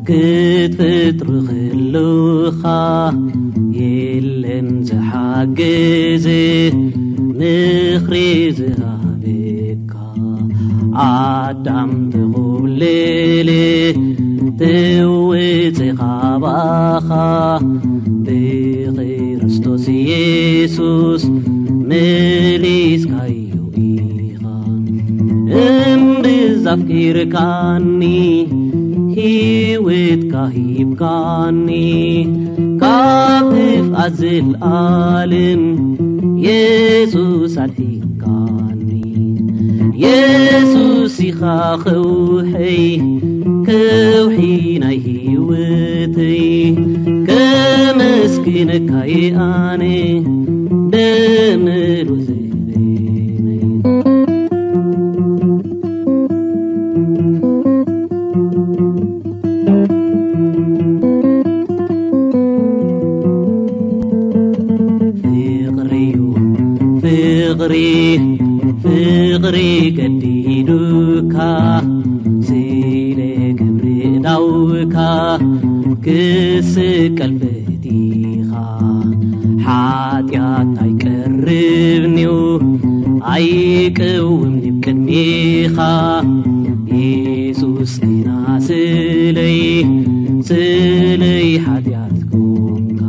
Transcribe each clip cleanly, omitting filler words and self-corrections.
ክትፍጥሩ ክህልውኻ የለን ዝሓግዝ ምኽሪ ዝሃበካ ኣዳም ትኹብልል ትውፅኻ ባኻ ብክርስቶስ ኢየሱስ መሊስካዮ ኢኻ እምብዛፍቂርካኒ ሕይወትካ ሂብካኒ ካብ ጥፍኣት ዘለኣለም ኢየሱስ ኣድሒንካኒ ኢየሱስ ኢኻ ኸውሐይ ከውሒ ናይ ሕይወተይ ከመስግነካ ኣነ ደምሉ ዝበነይ ፍቕሪ ገዲዱካ ስለ ክብሪ ዳውካ ክስቀል ፈቲኻ ሓጢኣት ኣይቀርብኒው ኣይቅውምኒ ብቅድሚኻ ኢየሱስ ግና ስለይ ሓጢኣት ኮንካ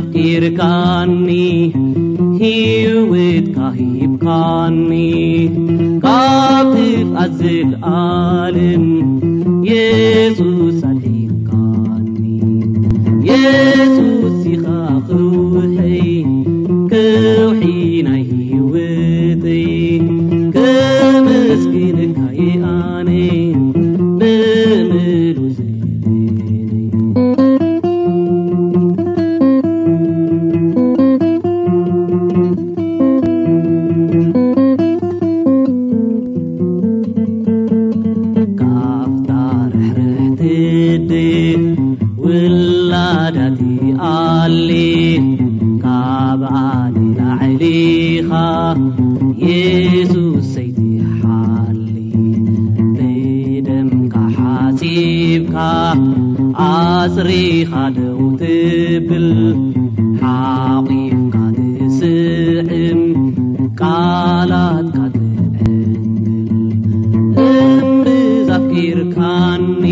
እምብዛፍቂርካኒ ሕይወትካ ሂብካኒ ካብ ጥፍኣት ዘለኣለም ኢየሱስ ኣድሒንካኒ ኢየሱስ ኢኻ ኸውሐይ ከውሒ ናይ ሕይወተይ ከመስግነካ ኣነ ብምሉ ዝበነይ ውላዳቲ ኣሊ ካብ ዓሊ ላዕሊኻ ኢየሱስ ሰይትሓሊ ብደምካ ሓፂብካ ኣጽሪኻ ደው ትብል ሓቒፍካ ትስዕም ቃላትካ ትዕንግል እምብዛፍቂርካኒ